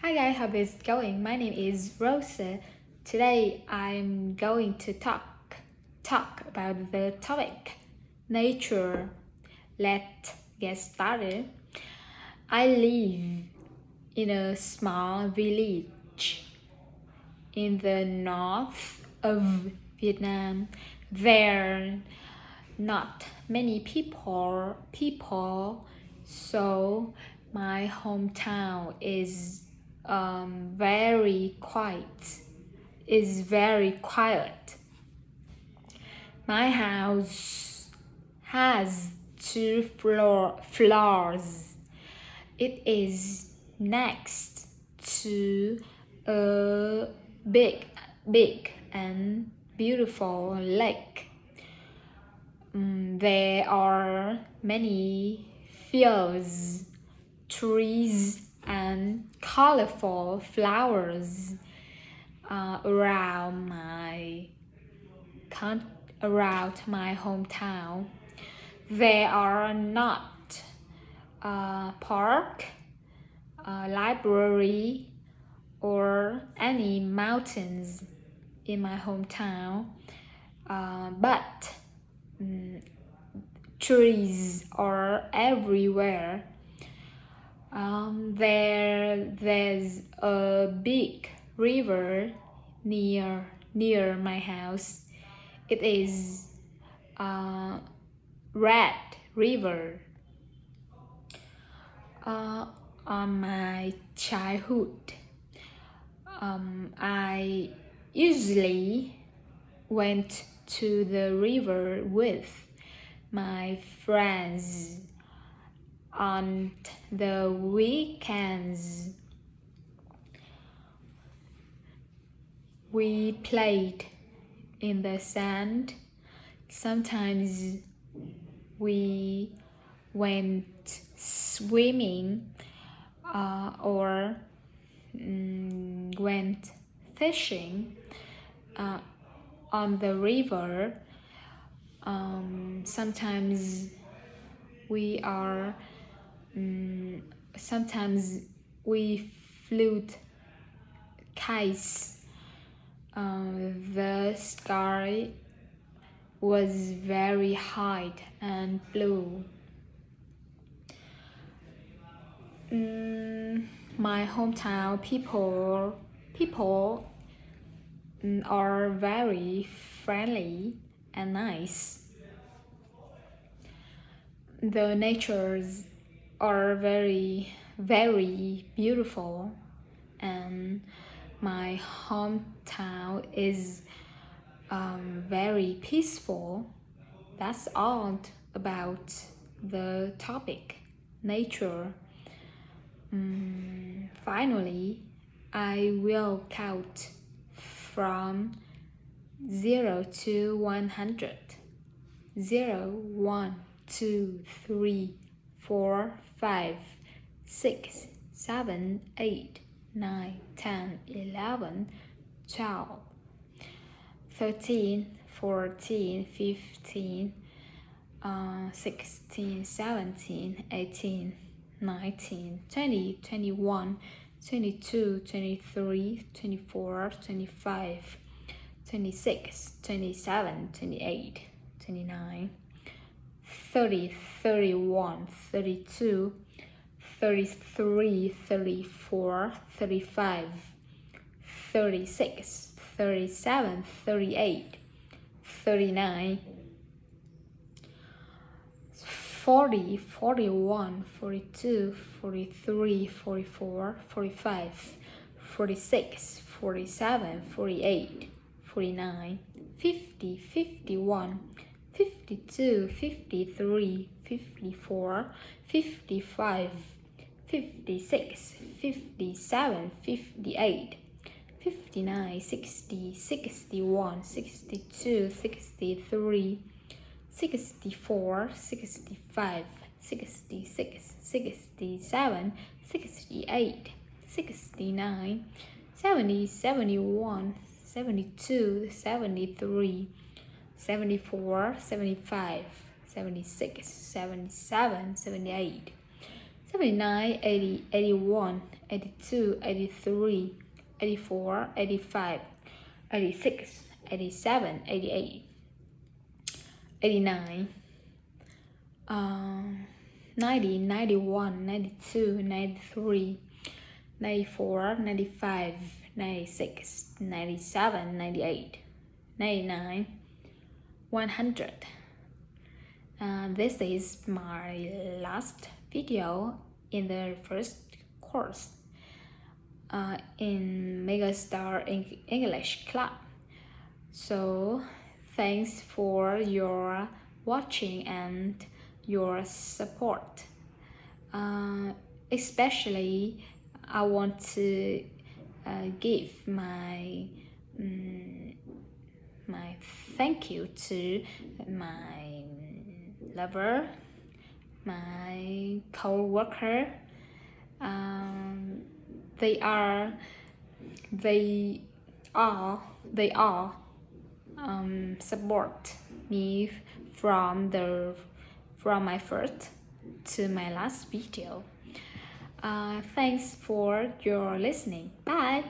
Hi guys, how is it going? My name is Rosa. Today I'm going to talk about the topic nature. Let's get started. I live in a small village in the north of Vietnam. There are not many people, so my hometown is very quiet. Is very quiet. My house has two floors. It is next to a big and beautiful lake. There are many fields, trees, and colorful flowers around my hometown. There are not a park, a library, or any mountains in my hometown, but trees are everywhere. There's a big river near my house. It is Red River. On my childhood, I usually went to the river with my friends on the weekends. We played in the sand. Sometimes we went swimming or went fishing on the river. Sometimes we flew kites. The sky was very high and blue. My hometown people are very friendly and nice. The natures are very beautiful, and my hometown is very peaceful. That's all about the topic nature. Finally, I will count from 0 to 100. 0, 1, 2, 3, 4, 5, 6, 7, 8, 9, 10, 11, 12, 13, 14, 15, 16, 17, 18, 19, 20, 21, 22, 23, 24, 25, 26, 27, 28, 29, 30, 31, 32, 33, 34, 35, 36, 37, 38, 39, 40, 41, 42, 43, 44, 45, 46, 47, 48, 49, 50, 51, 52, 53, 54, 55, 56, 57, 58, 59, 60, 61, 62, 63, 64, 65, 66, 67, 68, 69, 70, 71, 72, 73, 74, 75, 76, 77, 78, 79, 80, 81, 82, 83, 84, 85, 86, 87, 88, 89, 90, 91, 92, 93, 94, 95, 96, 97, 98, 99, 100. This is my last video in the first course in Megastar English Club. So thanks for your watching and your support. Especially I want to give my my thank you to my lover, my co-worker. They all support me from my first to my last video. Thanks for your listening. Bye.